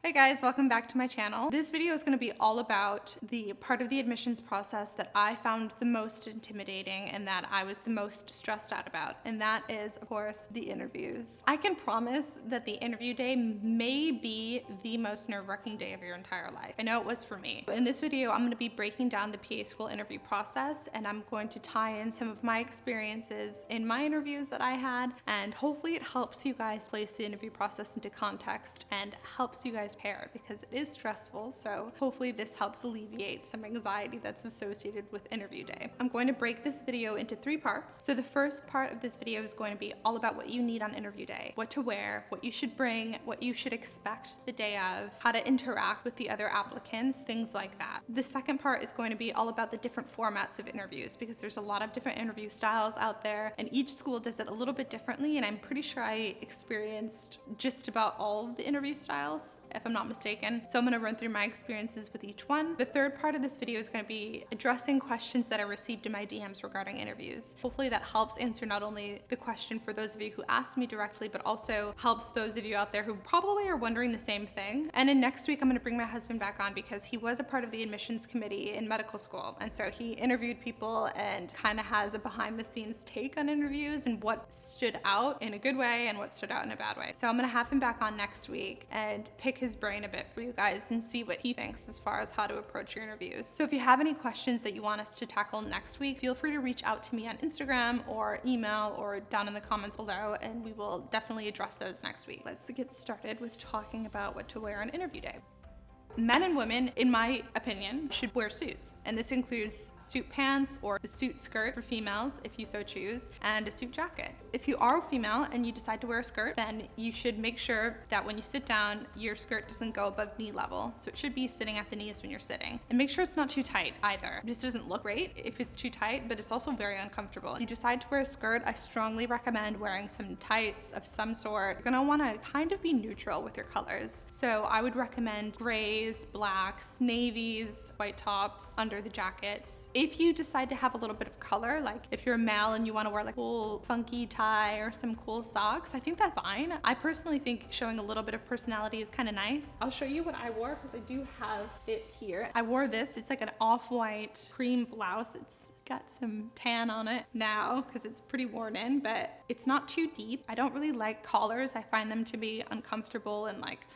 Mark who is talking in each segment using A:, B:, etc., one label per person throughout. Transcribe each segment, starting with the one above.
A: Hey guys, welcome back to my channel. This video is going to be all about the part of the admissions process that I found the most intimidating and that I was the most stressed out about, and that is, of course, the interviews. I can promise that the interview day may be the most nerve-wracking day of your entire life. I know it was for me. In this video, I'm going to be breaking down the PA school interview process, and I'm going to tie in some of my experiences in my interviews that I had, and hopefully it helps you guys place the interview process into context and helps you guys prepare, because it is stressful. So hopefully this helps alleviate some anxiety that's associated with interview day. I'm going to break this video into 3 parts. So the first part of this video is going to be all about what you need on interview day, what to wear, what you should bring, what you should expect the day of, how to interact with the other applicants, things like that. The second part is going to be all about the different formats of interviews, because there's a lot of different interview styles out there and each school does it a little bit differently, and I'm pretty sure I experienced just about all of the interview styles, if I'm not mistaken. So I'm going to run through my experiences with each one. The third part of this video is going to be addressing questions that I received in my DMs regarding interviews. Hopefully that helps answer not only the question for those of you who asked me directly, but also helps those of you out there who probably are wondering the same thing. And in next week, I'm going to bring my husband back on because he was a part of the admissions committee in medical school. And so he interviewed people and kind of has a behind the scenes take on interviews and what stood out in a good way and what stood out in a bad way. So I'm going to have him back on next week and pick his brain a bit for you guys and see what he thinks as far as how to approach your interviews. So if you have any questions that you want us to tackle next week, feel free to reach out to me on Instagram or email or down in the comments below, and we will definitely address those next week. Let's get started with talking about what to wear on interview day. Men and women, in my opinion, should wear suits, and this includes suit pants or a suit skirt for females if you so choose, and a suit jacket. If you are a female and you decide to wear a skirt, then you should make sure that when you sit down, your skirt doesn't go above knee level. So it should be sitting at the knees when you're sitting. And make sure it's not too tight either. This doesn't look great if it's too tight, but it's also very uncomfortable. If you decide to wear a skirt, I strongly recommend wearing some tights of some sort. You're gonna wanna kind of be neutral with your colors. So I would recommend grays, blacks, navies, white tops under the jackets. If you decide to have a little bit of color, like if you're a male and you want to wear like a cool funky tie or some cool socks, I think that's fine. I personally think showing a little bit of personality is kind of nice. I'll show you what I wore because I do have it here. I wore this. It's like an off-white cream blouse. It's got some tan on it now because it's pretty worn in, but it's not too deep. I don't really like collars. I find them to be uncomfortable and like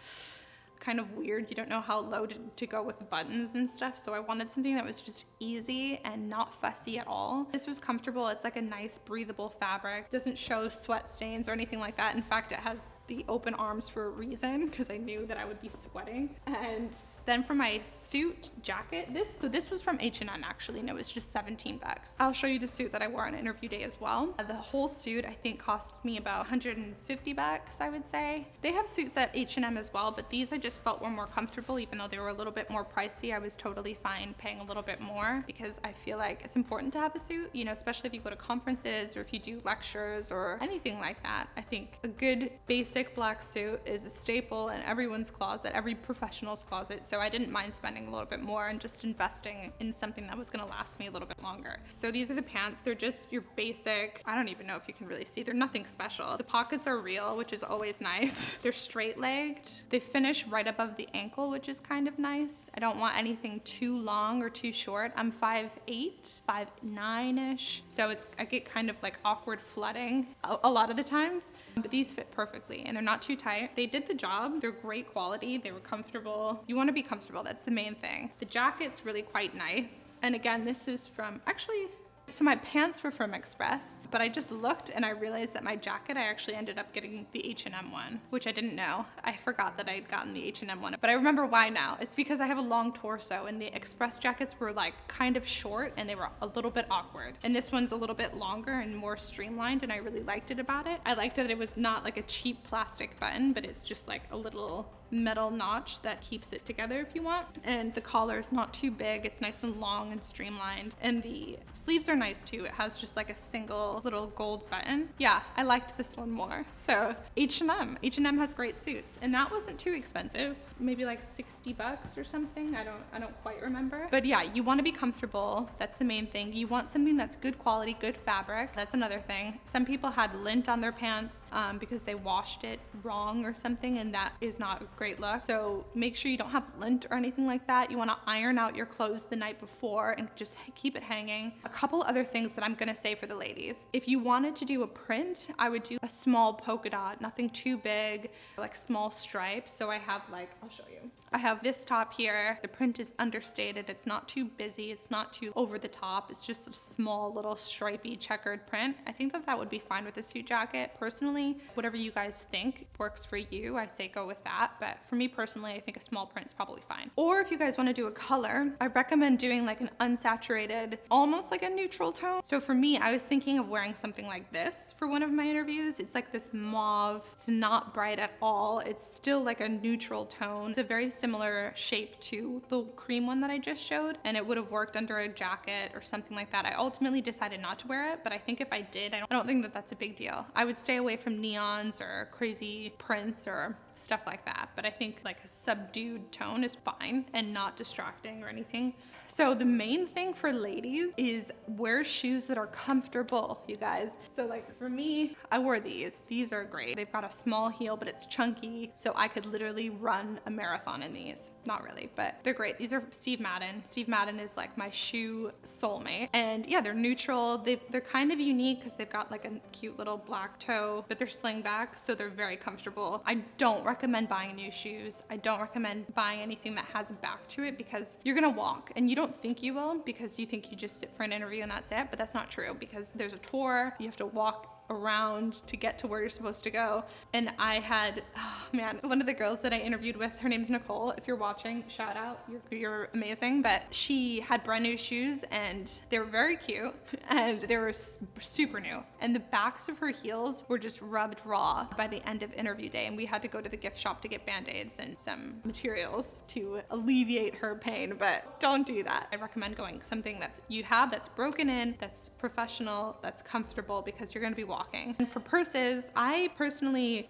A: kind of weird. You don't know how low to go with the buttons and stuff. So I wanted something that was just easy and not fussy at all. This was comfortable. It's like a nice breathable fabric. Doesn't show sweat stains or anything like that. In fact, it has the open arms for a reason because I knew that I would be sweating. And then for my suit jacket, this was from H&M actually, and it was just 17 bucks. I'll show you the suit that I wore on interview day as well. The whole suit I think cost me about 150 bucks, I would say. They have suits at H&M as well, but these I just felt were more comfortable. Even though they were a little bit more pricey, I was totally fine paying a little bit more because I feel like it's important to have a suit, you know, especially if you go to conferences or if you do lectures or anything like that. I think a good basic black suit is a staple in everyone's closet, every professional's closet. So I didn't mind spending a little bit more and just investing in something that was gonna last me a little bit longer. So these are the pants. They're just your basic, I don't even know if you can really see, they're nothing special. The pockets are real, which is always nice. They're straight-legged. They finish right above the ankle, which is kind of nice. I don't want anything too long or too short. I'm 5'8", 5'9"-ish. So I get kind of like awkward flooding a lot of the times, but these fit perfectly and they're not too tight. They did the job. They're great quality. They were comfortable. You want to be comfortable. That's the main thing. The jacket's really quite nice. And again, this is from, actually, so my pants were from Express, but I just looked and I realized that my jacket, I actually ended up getting the H&M one, which I didn't know. I forgot that I'd gotten the H&M one, but I remember why now. It's because I have a long torso and the Express jackets were like kind of short and they were a little bit awkward. And this one's a little bit longer and more streamlined, and I really liked it about it. I liked that it was not like a cheap plastic button, but it's just like a little metal notch that keeps it together if you want. And the collar is not too big. It's nice and long and streamlined. And the sleeves are nice too. It has just like a single little gold button. Yeah, I liked this one more. So H&M has great suits, and that wasn't too expensive. Maybe like 60 bucks or something. I don't quite remember. But yeah, you want to be comfortable. That's the main thing. You want something that's good quality, good fabric. That's another thing. Some people had lint on their pants because they washed it wrong or something, and that is not great look. So make sure you don't have lint or anything like that. You want to iron out your clothes the night before and just keep it hanging. A couple other things that I'm gonna say for the ladies. If you wanted to do a print, I would do a small polka dot, nothing too big, like small stripes. So I have like, I'll show you. I have this top here. The print is understated. It's not too busy. It's not too over the top. It's just a small little stripy checkered print. I think that that would be fine with a suit jacket. Personally, whatever you guys think works for you, I say go with that. But for me personally, I think a small print is probably fine. Or if you guys want to do a color, I recommend doing like an unsaturated, almost like a neutral tone. So for me, I was thinking of wearing something like this for one of my interviews. It's like this mauve. It's not bright at all. It's still like a neutral tone. It's a very similar shape to the cream one that I just showed, and it would have worked under a jacket or something like that. I ultimately decided not to wear it, but I think if I did, I don't think that that's a big deal. I would stay away from neons or crazy prints or stuff like that, but I think like a subdued tone is fine and not distracting or anything. So the main thing for ladies is wear shoes that are comfortable, you guys. So like for me, I wore these. These are great. They've got a small heel, but it's chunky, so I could literally run a marathon in these. Not really, but they're great. These are Steve Madden. Steve Madden is like my shoe soulmate. And yeah, they're neutral. They're kind of unique because they've got like a cute little black toe, but they're slingback, so they're very comfortable. I don't recommend buying new shoes. I don't recommend buying anything that has a back to it because you're gonna walk and you don't think you will because you think you just sit for an interview and that's it, but that's not true because there's a tour, you have to walk around to get to where you're supposed to go. And I had, oh man, one of the girls that I interviewed with, her name's Nicole. If you're watching, shout out, you're amazing. But she had brand new shoes and they were very cute and they were super new. And the backs of her heels were just rubbed raw by the end of interview day. And we had to go to the gift shop to get Band-Aids and some materials to alleviate her pain, but don't do that. I recommend going something that's broken in, that's professional, that's comfortable because you're gonna be walking. And for purses,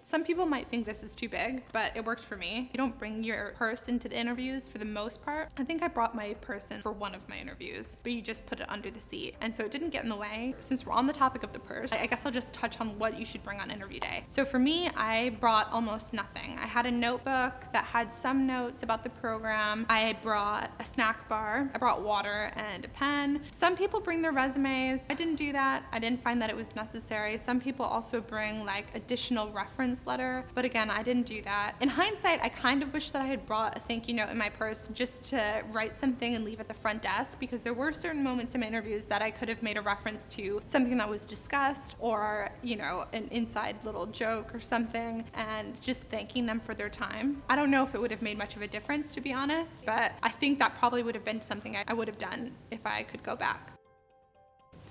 A: some people might think this is too big, but it worked for me. You don't bring your purse into the interviews for the most part. I think I brought my purse in for one of my interviews, but you just put it under the seat. And so it didn't get in the way. Since we're on the topic of the purse, I guess I'll just touch on what you should bring on interview day. So for me, I brought almost nothing. I had a notebook that had some notes about the program. I brought a snack bar. I brought water and a pen. Some people bring their resumes. I didn't do that. I didn't find that it was necessary. Some people also bring like additional reference letter, but again, I didn't do that. In hindsight, I kind of wish that I had brought a thank you note in my purse just to write something and leave at the front desk, because there were certain moments in my interviews that I could have made a reference to something that was discussed or, you know, an inside little joke or something, and just thanking them for their time. I don't know if it would have made much of a difference, to be honest, but I think that probably would have been something I would have done if I could go back.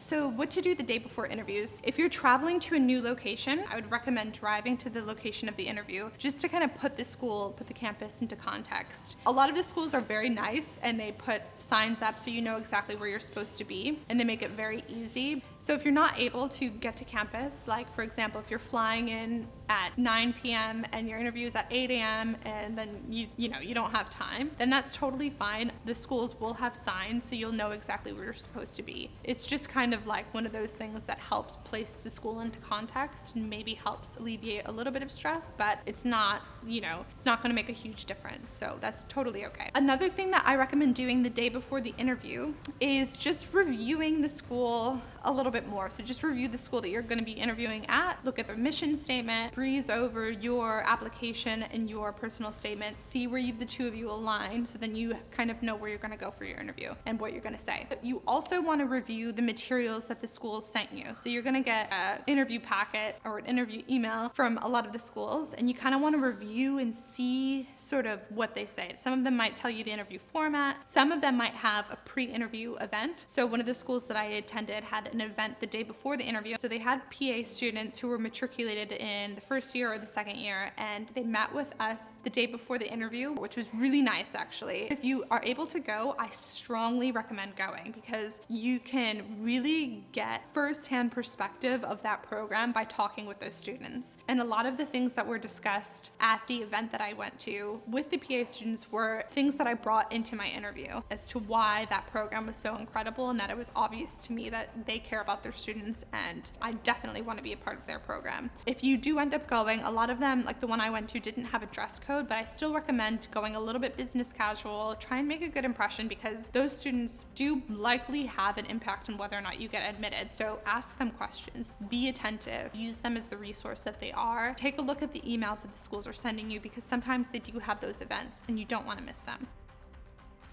A: So what to do the day before interviews. If you're traveling to a new location, I would recommend driving to the location of the interview just to kind of put the campus into context. A lot of the schools are very nice and they put signs up so you know exactly where you're supposed to be, and they make it very easy. So if you're not able to get to campus, like for example, if you're flying in at 9 p.m. and your interview is at 8 a.m. and then you don't have time, then that's totally fine. The schools will have signs so you'll know exactly where you're supposed to be. It's just kind of like one of those things that helps place the school into context and maybe helps alleviate a little bit of stress, but it's not going to make a huge difference. So that's totally okay. Another thing that I recommend doing the day before the interview is just reviewing the school a little bit more. So just review the school that you're going to be interviewing at, look at their mission statement, breeze over your application and your personal statement, see where the two of you align, so then you kind of know where you're going to go for your interview and what you're going to say. You also want to review the materials that the schools sent you. So you're going to get an interview packet or an interview email from a lot of the schools, and you kind of want to review and see sort of what they say. Some of them might tell you the interview format. Some of them might have a pre-interview event. So one of the schools that I attended had an event the day before the interview. So they had PA students who were matriculated in the first year or the second year, and they met with us the day before the interview, which was really nice actually. If you are able to go, I strongly recommend going, because you can really get firsthand perspective of that program by talking with those students. And a lot of the things that were discussed at the event that I went to with the PA students were things that I brought into my interview as to why that program was so incredible, and that it was obvious to me that they care about their students, and I definitely want to be a part of their program. If you do end up going, a lot of them, like the one I went to, didn't have a dress code, but I still recommend going a little bit business casual. Try and make a good impression, because those students do likely have an impact on whether or not you get admitted. So ask them questions, be attentive, use them as the resource that they are. Take a look at the emails that the schools are sending you, because sometimes they do have those events and you don't want to miss them.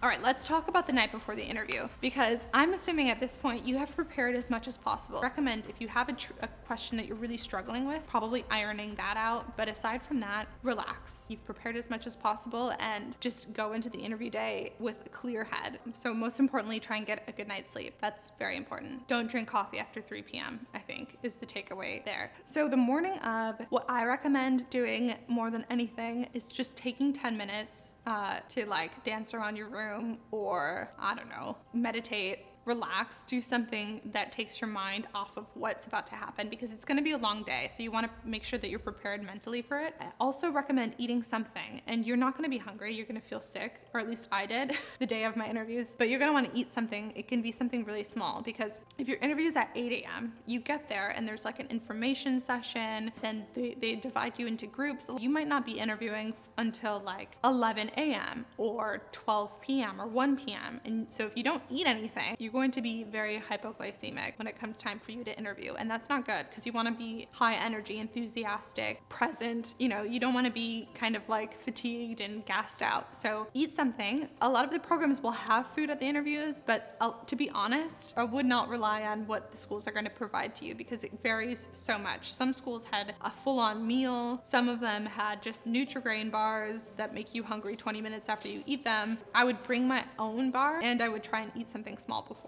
A: All right, let's talk about the night before the interview, because I'm assuming at this point you have prepared as much as possible. I recommend, if you have a question that you're really struggling with, probably ironing that out. But aside from that, relax. You've prepared as much as possible and just go into the interview day with a clear head. So most importantly, try and get a good night's sleep. That's very important. Don't drink coffee after 3 p.m., I think, is the takeaway there. So the morning of, what I recommend doing more than anything is just taking 10 minutes to like dance around your room, or I don't know, meditate, relax, do something that takes your mind off of what's about to happen, because it's going to be a long day. So you want to make sure that you're prepared mentally for it. I also recommend eating something, and you're not going to be hungry. You're going to feel sick, or at least I did the day of my interviews, but you're going to want to eat something. It can be something really small, because if your interview is at 8 a.m., you get there and there's like an information session, then they divide you into groups. You might not be interviewing until like 11 a.m. or 12 p.m. or 1 p.m. And so if you don't eat anything, you're going to be very hypoglycemic when it comes time for you to interview. And that's not good, because you want to be high energy, enthusiastic, present. You know, you don't want to be kind of like fatigued and gassed out. So eat something. A lot of the programs will have food at the interviews, but to be honest, I would not rely on what the schools are going to provide to you, because it varies so much. Some schools had a full-on meal. Some of them had just Nutri-Grain bars that make you hungry 20 minutes after you eat them. I would bring my own bar, and I would try and eat something small beforehand.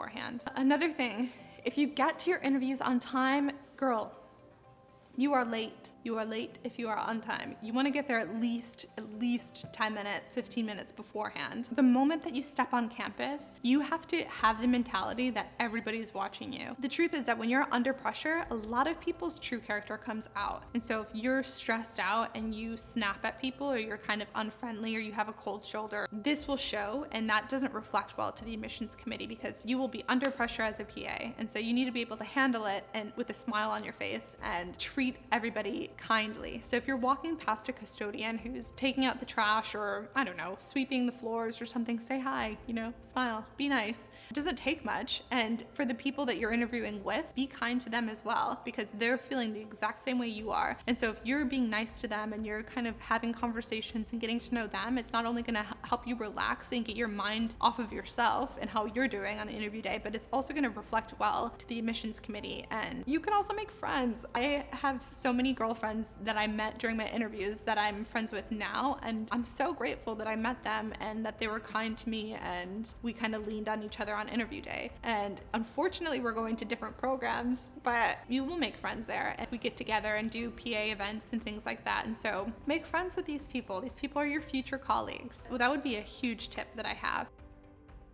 A: Another thing, if you get to your interviews on time, girl, you are late. You are late if you are on time. You want to get there at least 10 minutes, 15 minutes beforehand. The moment that you step on campus, you have to have the mentality that everybody's watching you. The truth is that when you're under pressure, a lot of people's true character comes out. And so if you're stressed out and you snap at people, or you're kind of unfriendly, or you have a cold shoulder, this will show, and that doesn't reflect well to the admissions committee, because you will be under pressure as a PA. And so you need to be able to handle it and with a smile on your face and treat everybody kindly. So if you're walking past a custodian who's taking out the trash, or I don't know, sweeping the floors or something, say hi, you know, smile, be nice. It doesn't take much. And for the people that you're interviewing with, be kind to them as well, because they're feeling the exact same way you are. And so if you're being nice to them and you're kind of having conversations and getting to know them, it's not only going to help you relax and get your mind off of yourself and how you're doing on the interview day, but it's also going to reflect well to the admissions committee. And you can also make friends. I have so many girlfriends that I met during my interviews that I'm friends with now, and I'm so grateful that I met them and that they were kind to me, and we kind of leaned on each other on interview day. And unfortunately, we're going to different programs, but you will make friends there, and we get together and do PA events and things like that. And so make friends with these people. These people are your future colleagues. Well, that would be a huge tip that I have.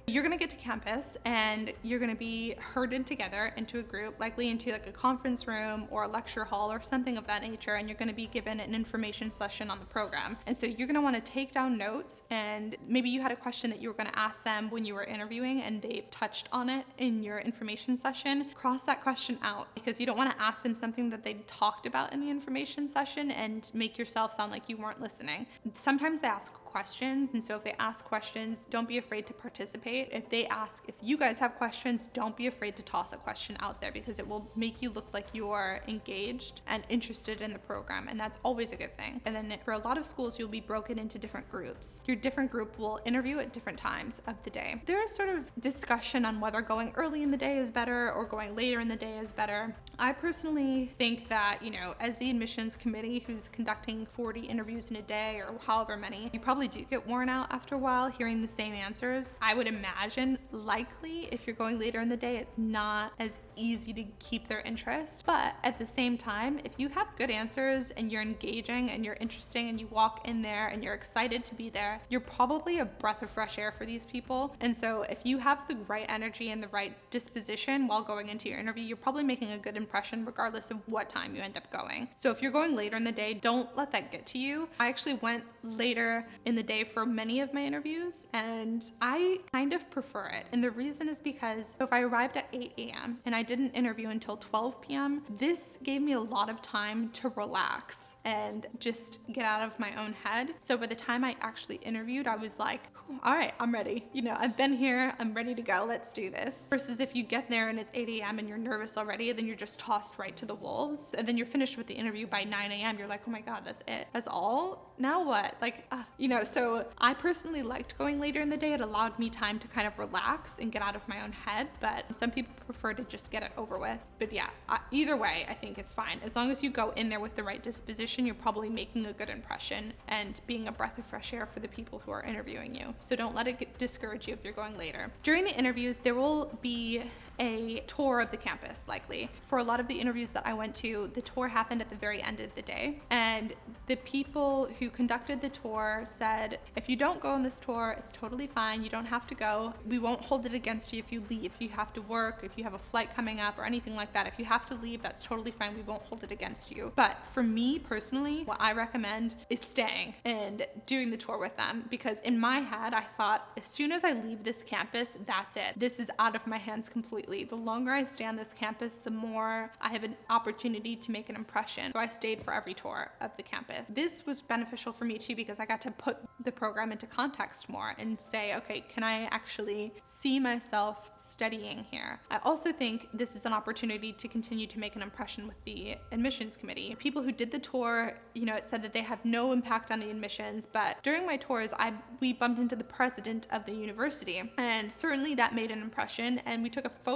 A: You're gonna get to campus and you're gonna be herded together into a group, likely into like a conference room or a lecture hall or something of that nature, and you're gonna be given an information session on the program. And so you're gonna wanna take down notes, and maybe you had a question that you were gonna ask them when you were interviewing and they've touched on it in your information session. Cross that question out, because you don't wanna ask them something that they talked about in the information session and make yourself sound like you weren't listening. Sometimes they ask questions, and so if they ask questions, don't be afraid to participate. If they ask if you guys have questions, don't be afraid to toss a question out there, because it will make you look like you are engaged and interested in the program, and that's always a good thing. And then for a lot of schools, you'll be broken into different groups. Your different group will interview at different times of the day. There is sort of discussion on whether going early in the day is better or going later in the day is better. I personally think that, you know, as the admissions committee who's conducting 40 interviews in a day or however many, you probably do get worn out after a while hearing the same answers. I would imagine likely if you're going later in the day, it's not as easy to keep their interest. But at the same time, if you have good answers and you're engaging and you're interesting and you walk in there and you're excited to be there, you're probably a breath of fresh air for these people. And so if you have the right energy and the right disposition while going into your interview, you're probably making a good impression regardless of what time you end up going. So if you're going later in the day, don't let that get to you. I actually went later in in the day for many of my interviews, and I kind of prefer it. And the reason is because if I arrived at 8 a.m. and I didn't interview until 12 p.m., this gave me a lot of time to relax and just get out of my own head. So by the time I actually interviewed, I was like, all right, I'm ready. You know, I've been here, I'm ready to go, let's do this. Versus if you get there and it's 8 a.m. and you're nervous already, then you're just tossed right to the wolves. And then you're finished with the interview by 9 a.m. You're like, oh my God, that's it. That's all? Now what? Like, you know, so I personally liked going later in the day. It allowed me time to kind of relax and get out of my own head, but some people prefer to just get it over with. But yeah, either way, I think it's fine. As long as you go in there with the right disposition, you're probably making a good impression and being a breath of fresh air for the people who are interviewing you. So don't let it discourage you if you're going later. During the interviews, there will be a tour of the campus, likely. For a lot of the interviews that I went to, the tour happened at the very end of the day. And the people who conducted the tour said, if you don't go on this tour, it's totally fine. You don't have to go. We won't hold it against you if you leave. If you have to work, if you have a flight coming up or anything like that, if you have to leave, that's totally fine. We won't hold it against you. But for me personally, what I recommend is staying and doing the tour with them, because in my head, I thought, as soon as I leave this campus, that's it. This is out of my hands completely. The longer I stay on this campus, the more I have an opportunity to make an impression. So I stayed for every tour of the campus. This was beneficial for me too, because I got to put the program into context more and say, okay, can I actually see myself studying here? I also think this is an opportunity to continue to make an impression with the admissions committee. People who did the tour, you know, it said that they have no impact on the admissions, but during my tours, we bumped into the president of the university, and certainly that made an impression, and we took a photo.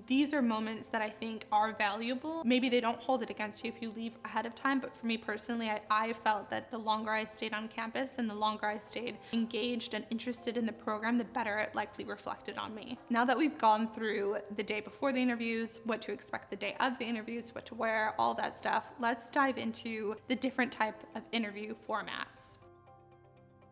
A: These are moments that I think are valuable. Maybe they don't hold it against you if you leave ahead of time, but for me personally, I felt that the longer I stayed on campus and the longer I stayed engaged and interested in the program, the better it likely reflected on me. Now that we've gone through the day before the interviews, what to expect the day of the interviews, what to wear, all that stuff, let's dive into the different type of interview formats.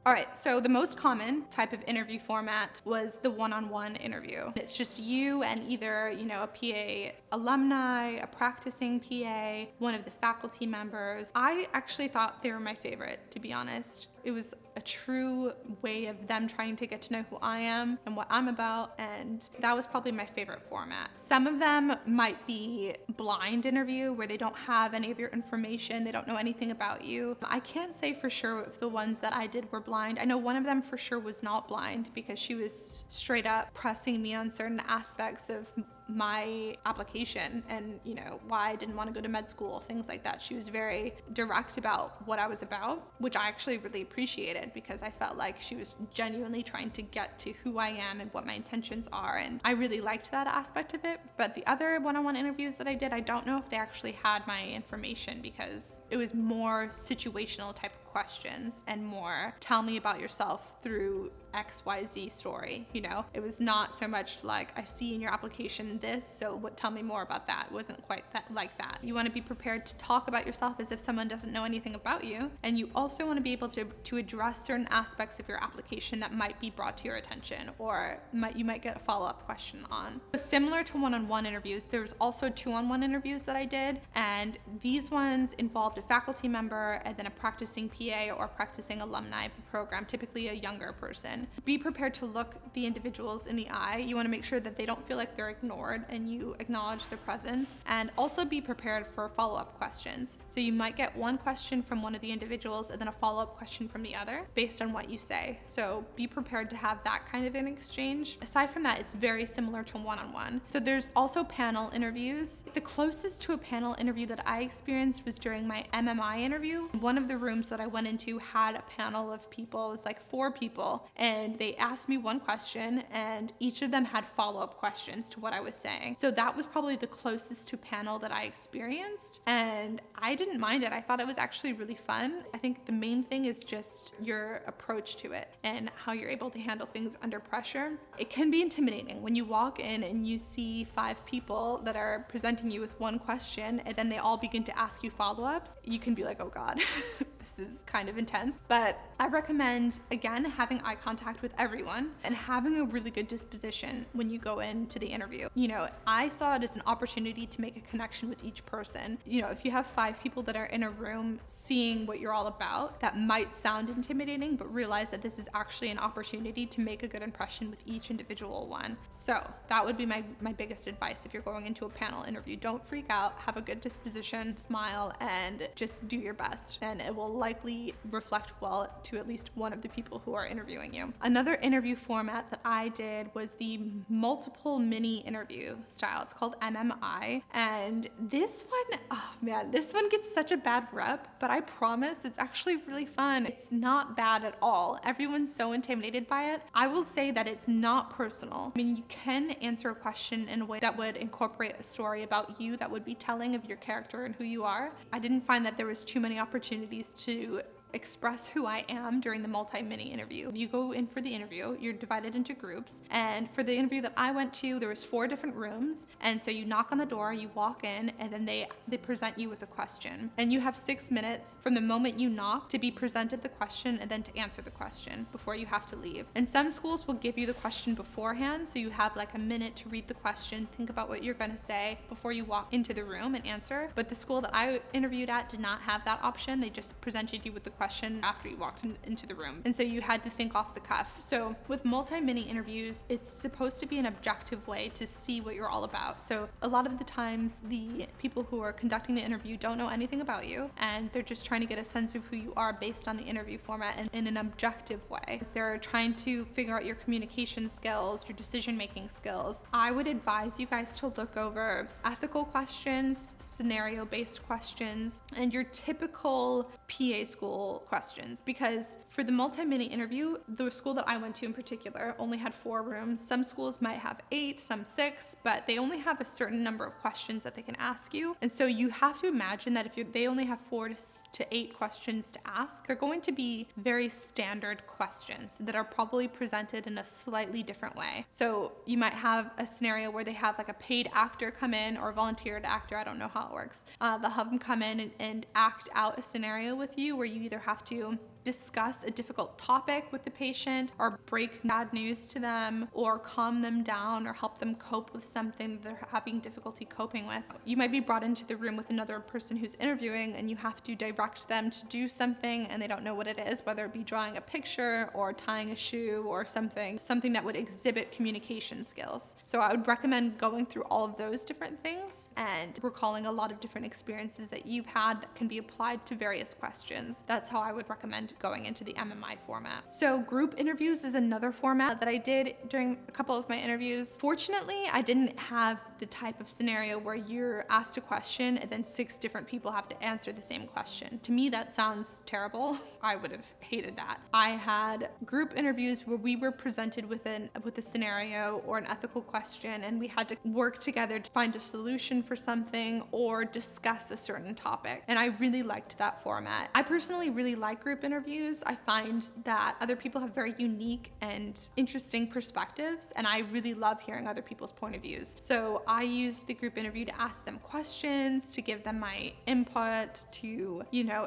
A: All right, so the most common type of interview format was the one-on-one interview. It's just you and either, you know, a PA alumni, a practicing PA, one of the faculty members. I actually thought they were my favorite, to be honest. It was a true way of them trying to get to know who I am and what I'm about, and that was probably my favorite format. Some of them might be blind interview where they don't have any of your information, they don't know anything about you. I can't say for sure if the ones that I did were blind. I know one of them for sure was not blind, because she was straight up pressing me on certain aspects of my application and, you know, why I didn't want to go to med school, things like that. She was very direct about what I was about, which I actually really appreciated, because I felt like she was genuinely trying to get to who I am and what my intentions are, and I really liked that aspect of it. But the other one-on-one interviews that I did, I don't know if they actually had my information, because it was more situational type of questions and more tell me about yourself through XYZ story. You know, it was not so much like, I see in your application this, so tell me more about that. It wasn't quite that like that. You want to be prepared to talk about yourself as if someone doesn't know anything about you, and you also want to be able to address certain aspects of your application that might be brought to your attention, or you might get a follow-up question on. So similar to one-on-one interviews, there's also two-on-one interviews that I did, and these ones involved a faculty member and then a practicing PA or practicing alumni of the program, typically a younger person. Be prepared to look the individuals in the eye. You want to make sure that they don't feel like they're ignored and you acknowledge their presence, and also be prepared for follow-up questions. So you might get one question from one of the individuals and then a follow-up question from the other based on what you say. So be prepared to have that kind of an exchange. Aside from that, it's very similar to one-on-one. So there's also panel interviews. The closest to a panel interview that I experienced was during my MMI interview. One of the rooms that I went into had a panel of people. It was like 4 people, and they asked me one question and each of them had follow-up questions to what I was saying. So that was probably the closest to panel that I experienced, and I didn't mind it. I thought it was actually really fun. I think the main thing is just your approach to it and how you're able to handle things under pressure. It can be intimidating when you walk in and you see 5 people that are presenting you with one question and then they all begin to ask you follow-ups. You can be like, oh God, this is kind of intense. But I recommend, again, having eye contact with everyone and having a really good disposition when you go into the interview. You know, I saw it as an opportunity to make a connection with each person. You know, if you have 5 people that are in a room seeing what you're all about, that might sound intimidating, but realize that this is actually an opportunity to make a good impression with each individual one. So that would be my biggest advice if you're going into a panel interview. Don't freak out, have a good disposition, smile, and just do your best. And it will likely reflect well to at least one of the people who are interviewing you. Another interview format that I did was the multiple mini interview style. It's called MMI. And this one, oh man, this one gets such a bad rep, but I promise it's actually really fun. It's not bad at all. Everyone's so intimidated by it. I will say that it's not personal. I mean, you can answer a question in a way that would incorporate a story about you that would be telling of your character and who you are. I didn't find that there was too many opportunities to express who I am during the multi-mini interview. You go in for the interview, you're divided into groups, and for the interview that I went to, there was 4 different rooms, and so you knock on the door, you walk in, and then they present you with a question. And you have 6 minutes from the moment you knock to be presented the question and then to answer the question before you have to leave. And some schools will give you the question beforehand, so you have like a minute to read the question, think about what you're gonna say before you walk into the room and answer. But the school that I interviewed at did not have that option. They just presented you with the question after you walked into the room. And so you had to think off the cuff. So with multi-mini interviews, it's supposed to be an objective way to see what you're all about. So a lot of the times the people who are conducting the interview don't know anything about you, and they're just trying to get a sense of who you are based on the interview format and in an objective way. They're trying to figure out your communication skills, your decision-making skills. I would advise you guys to look over ethical questions, scenario-based questions, and your typical PA school questions, because for the multi-mini interview, the school that I went to in particular only had 4 rooms. Some schools might have 8, some 6, but they only have a certain number of questions that they can ask you. And so you have to imagine that if they only have 4 to 8 questions to ask, they're going to be very standard questions that are probably presented in a slightly different way. So you might have a scenario where they have like a paid actor come in, or a volunteered actor, I don't know how it works. They'll have them come in and act out a scenario with you where you either have to discuss a difficult topic with the patient, or break bad news to them, or calm them down, or help them cope with something that they're having difficulty coping with. You might be brought into the room with another person who's interviewing, and you have to direct them to do something and they don't know what it is, whether it be drawing a picture or tying a shoe or something that would exhibit communication skills. So I would recommend going through all of those different things and recalling a lot of different experiences that you've had that can be applied to various questions. That's how I would recommend going into the MMI format. So group interviews is another format that I did during a couple of my interviews. Fortunately, I didn't have the type of scenario where you're asked a question and then 6 different people have to answer the same question. To me, that sounds terrible. I would have hated that. I had group interviews where we were presented with a scenario or an ethical question, and we had to work together to find a solution for something or discuss a certain topic. And I really liked that format. I personally really like group interviews. I find that other people have very unique and interesting perspectives, and I really love hearing other people's point of views. So I used the group interview to ask them questions, to give them my input, to,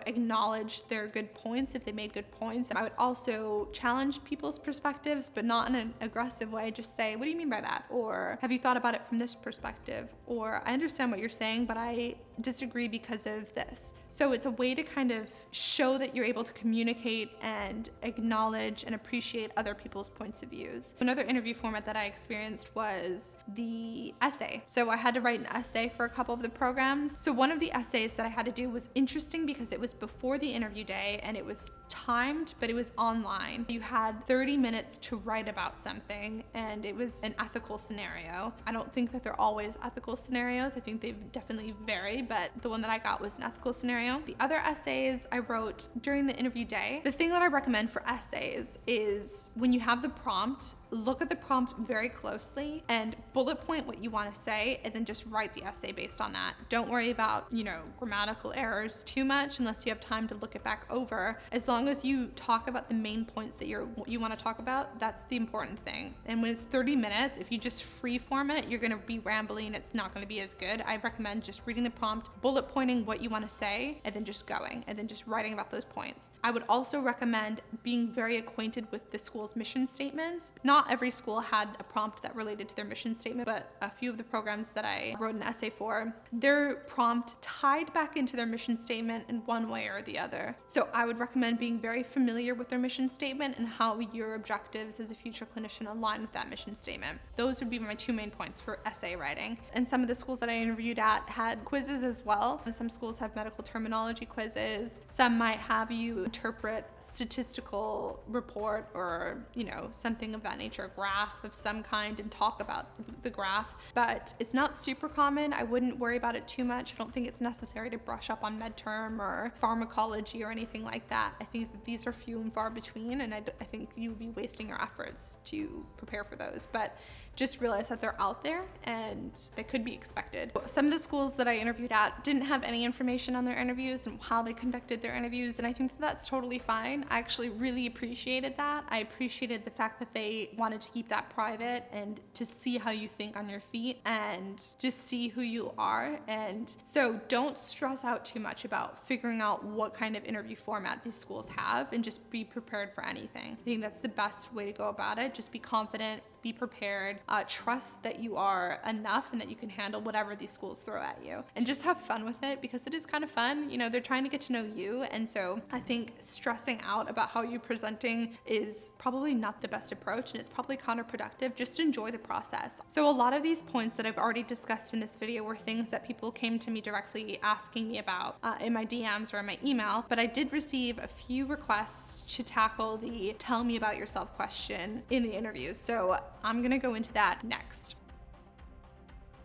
A: acknowledge their good points if they made good points. And I would also challenge people's perspectives, but not in an aggressive way. Just say, what do you mean by that? Or have you thought about it from this perspective? Or I understand what you're saying, but I disagree because of this. So it's a way to kind of show that you're able to communicate and acknowledge and appreciate other people's points of views. Another interview format that I experienced was the essay. So I had to write an essay for a couple of the programs. So one of the essays that I had to do was interesting because it was before the interview day and it was timed, but it was online. You had 30 minutes to write about something, and it was an ethical scenario. I don't think that they're always ethical scenarios. I think they definitely vary, but the one that I got was an ethical scenario. The other essays I wrote during the interview day. The thing that I recommend for essays is when you have the prompt, look at the prompt very closely and bullet point what you want to say, and then just write the essay based on that. Don't worry about, grammatical errors too much unless you have time to look it back over. As long as you talk about the main points that you want to talk about, that's the important thing. And when it's 30 minutes, if you just free form it, you're going to be rambling. It's not going to be as good. I recommend just reading the prompt, bullet pointing what you want to say, and then just going, and then just writing about those points. I would also recommend being very acquainted with the school's mission statements. Not every school had a prompt that related to their mission statement, but a few of the programs that I wrote an essay for, their prompt tied back into their mission statement in one way or the other. So I would recommend being very familiar with their mission statement and how your objectives as a future clinician align with that mission statement. Those would be my 2 main points for essay writing. And some of the schools that I interviewed at had quizzes as well. And some schools have medical terminology quizzes. Some might have you interpret statistical report or, something of that nature, a graph of some kind, and talk about the graph. But it's not super common. I wouldn't worry about it too much. I don't think it's necessary to brush up on medterm or pharmacology or anything like that. I think that these are few and far between, and I think you would be wasting your efforts to prepare for those. But just realize that they're out there and they could be expected. Some of the schools that I interviewed at didn't have any information on their interviews and how they conducted their interviews, and I think that's totally fine. I actually really appreciated that. I appreciated the fact that they wanted to keep that private and to see how you think on your feet and just see who you are. And so don't stress out too much about figuring out what kind of interview format these schools have, and just be prepared for anything. I think that's the best way to go about it. Just be confident, be prepared, trust that you are enough and that you can handle whatever these schools throw at you, and just have fun with it, because it is kind of fun. They're trying to get to know you, and so I think stressing out about how you're presenting is probably not the best approach, and it's probably counterproductive. Just enjoy the process. So a lot of these points that I've already discussed in this video were things that people came to me directly asking me about in my DMs or in my email, but I did receive a few requests to tackle the tell me about yourself question in the interview. So I'm gonna go into that next.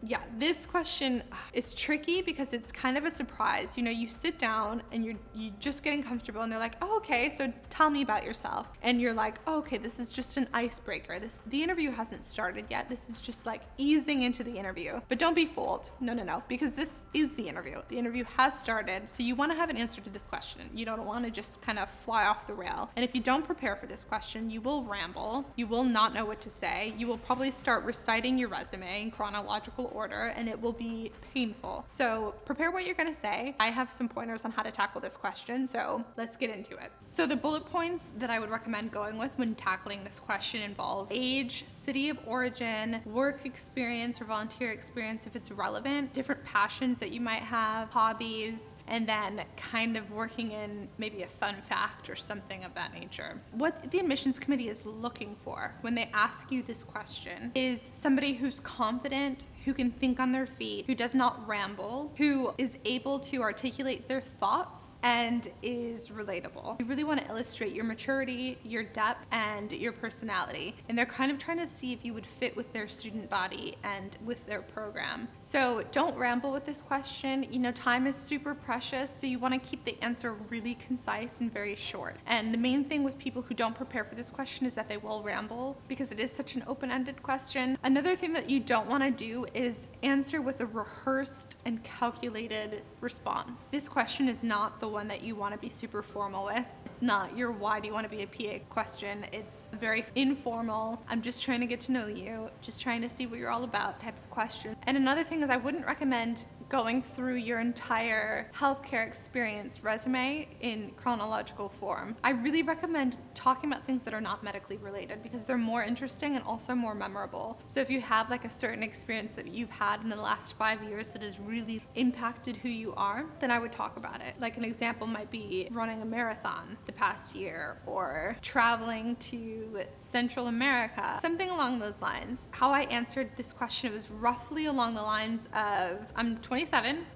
A: Yeah, this question is tricky because it's kind of a surprise. You sit down and you're just getting comfortable, and they're like, oh, okay, so tell me about yourself. And you're like, oh, okay, this is just an icebreaker. The interview hasn't started yet. This is just like easing into the interview. But don't be fooled. No, because this is the interview. The interview has started, so you want to have an answer to this question. You don't want to just kind of fly off the rail. And if you don't prepare for this question, you will ramble. You will not know what to say. You will probably start reciting your resume in chronological order, and it will be painful. So prepare what you're gonna say. I have some pointers on how to tackle this question, so let's get into it. So the bullet points that I would recommend going with when tackling this question involve age, city of origin, work experience or volunteer experience if it's relevant, different passions that you might have, hobbies, and then kind of working in maybe a fun fact or something of that nature. What the admissions committee is looking for when they ask you this question is somebody who's confident, who can think on their feet, who does not ramble, who is able to articulate their thoughts and is relatable. You really want to illustrate your maturity, your depth, and your personality. And they're kind of trying to see if you would fit with their student body and with their program. So don't ramble with this question. Time is super precious, so you want to keep the answer really concise and very short. And the main thing with people who don't prepare for this question is that they will ramble, because it is such an open-ended question. Another thing that you don't want to do is answer with a rehearsed and calculated response. This question is not the one that you want to be super formal with. It's not your why do you want to be a PA question. It's very informal. I'm just trying to get to know you, just trying to see what you're all about type of question. And another thing is I wouldn't recommend going through your entire healthcare experience resume in chronological form. I really recommend talking about things that are not medically related, because they're more interesting and also more memorable. So if you have like a certain experience that you've had in the last 5 years that has really impacted who you are, then I would talk about it. Like an example might be running a marathon the past year, or traveling to Central America, something along those lines. How I answered this question was roughly along the lines of, I'm 27,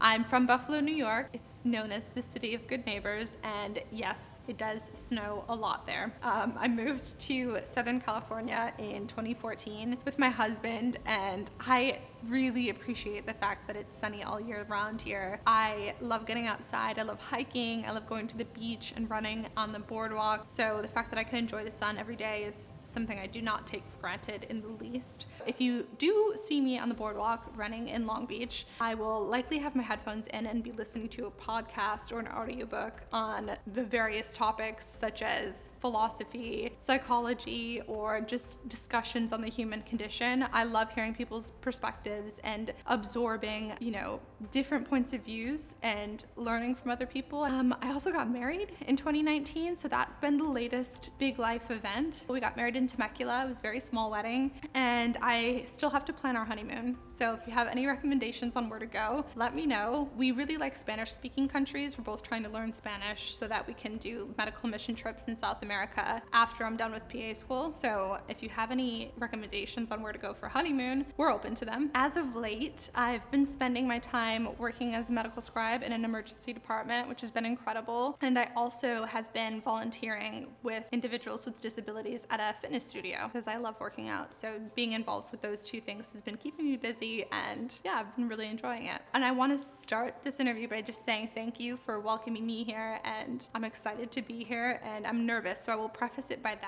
A: I'm from Buffalo, New York. It's known as the city of good neighbors, and yes, it does snow a lot there. I moved to Southern California in 2014 with my husband, and I really appreciate the fact that it's sunny all year round here. I love getting outside, I love hiking, I love going to the beach and running on the boardwalk. So the fact that I can enjoy the sun every day is something I do not take for granted in the least. If you do see me on the boardwalk running in Long Beach, I will likely have my headphones in and be listening to a podcast or an audiobook on the various topics such as philosophy, psychology, or just discussions on the human condition. I love hearing people's perspectives and absorbing, you know, different points of views and learning from other people. I also got married in 2019, so that's been the latest big life event. We got married in Temecula. It was a very small wedding, and I still have to plan our honeymoon. So if you have any recommendations on where to go, let me know. We really like Spanish-speaking countries. We're both trying to learn Spanish so that we can do medical mission trips in South America after I'm done with PA school. So if you have any recommendations on where to go for honeymoon, we're open to them. As of late, I've been spending my time working as a medical scribe in an emergency department, which has been incredible. And I also have been volunteering with individuals with disabilities at a fitness studio because I love working out. So being involved with those two things has been keeping me busy, and yeah, I've been really enjoying it. And I want to start this interview by just saying thank you for welcoming me here, and I'm excited to be here, and I'm nervous, so I will preface it by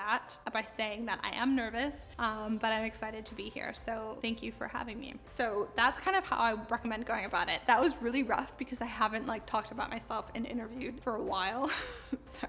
A: saying that I am nervous, but I'm excited to be here. So thank you for having me. So that's kind of how I recommend going about it. That was really rough because I haven't talked about myself and interviewed for a while. So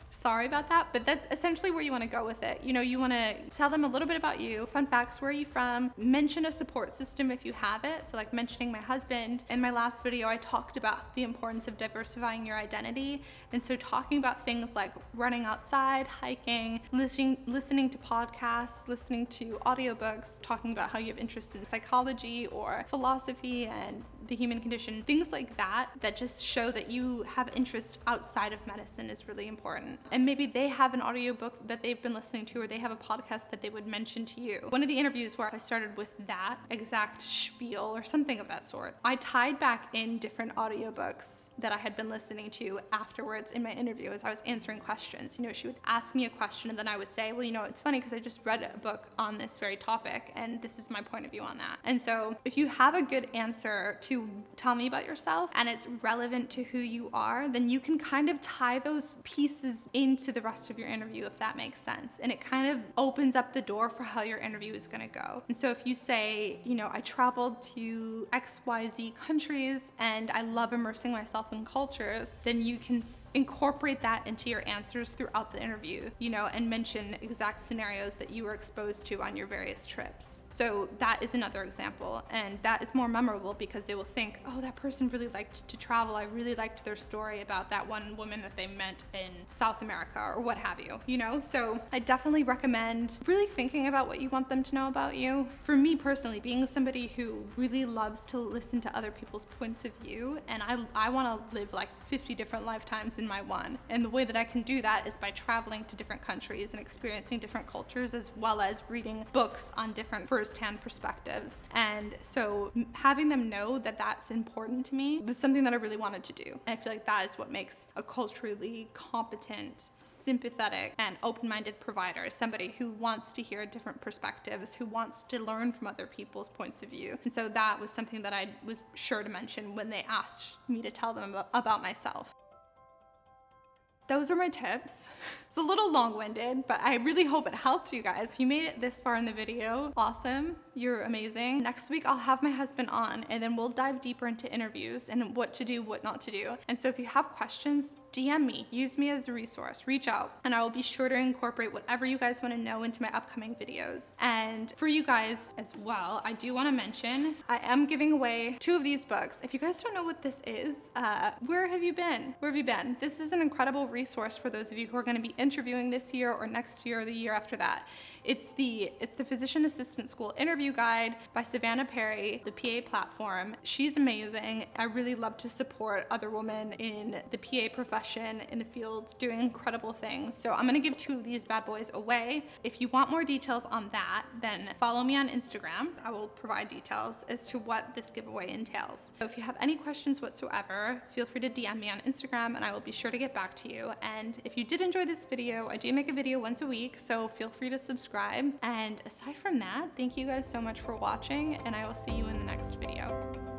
A: sorry about that, but that's essentially where you want to go with it. You know, you want to tell them a little bit about you, fun facts, where are you from, mention a support system if you have it. So like mentioning my husband. In my last video, I talked about the importance of diversifying your identity. And so talking about things like running outside, hiking, listening to podcasts, listening to audiobooks, talking about how you have interest in psychology or philosophy and the human condition, things like that, that just show that you have interest outside of medicine is really important. And maybe they have an audiobook that they've been listening to, or they have a podcast that they would mention to you. One of the interviews where I started with that exact spiel or something of that sort, I tied back in different audiobooks that I had been listening to afterwards in my interview as I was answering questions. You know, she would ask me a question and then I would say, well, you know, it's funny because I just read a book on this very topic and this is my point of view on that. And so if you have a good answer to tell me about yourself and it's relevant to who you are, then you can kind of tie those pieces into the rest of your interview, if that makes sense. And it kind of opens up the door for how your interview is going to go. And so if you say, you know, I traveled to XYZ countries and I love immersing myself in cultures, then you can incorporate that into your answers throughout the interview, you know, and mention exact scenarios that you were exposed to on your various trips. So that is another example. And that is more memorable because they will think, oh, that person really liked to travel. I really liked their story about that one woman that they met in South America or what have you, you know? So I definitely recommend really thinking about what you want them to know about you. For me personally, being somebody who really loves to listen to other people's points of view, and I want to live like 50 different lifetimes in my one. And the way that I can do that is by traveling to different countries and experiencing different cultures, as well as reading books on different firsthand perspectives. And so having them know that that's important to me was something that I really wanted to do. And I feel like that is what makes a culturally competent, sympathetic, and open-minded provider, somebody who wants to hear different perspectives, who wants to learn from other people's points of view. And so that was something that I was sure to mention when they asked me to tell them about myself. Those are my tips. It's a little long-winded, but I really hope it helped you guys. If you made it this far in the video, awesome. You're amazing. Next week, I'll have my husband on, and then we'll dive deeper into interviews and what to do, what not to do. And so if you have questions, DM me. Use me as a resource. Reach out, and I will be sure to incorporate whatever you guys want to know into my upcoming videos. And for you guys as well, I do want to mention, I am giving away 2 of these books. If you guys don't know what this is, where have you been? Where have you been? This is an incredible resource for those of you who are going to be interviewing this year or next year or the year after that. It's the Physician Assistant School Interview Guide by Savannah Perry, the PA platform. She's amazing. I really love to support other women in the PA profession, in the field, doing incredible things. So I'm gonna give 2 of these bad boys away. If you want more details on that, then follow me on Instagram. I will provide details as to what this giveaway entails. So if you have any questions whatsoever, feel free to DM me on Instagram and I will be sure to get back to you. And if you did enjoy this video, I do make a video once a week, so feel free to subscribe. And aside from that, thank you guys so much for watching, and I will see you in the next video.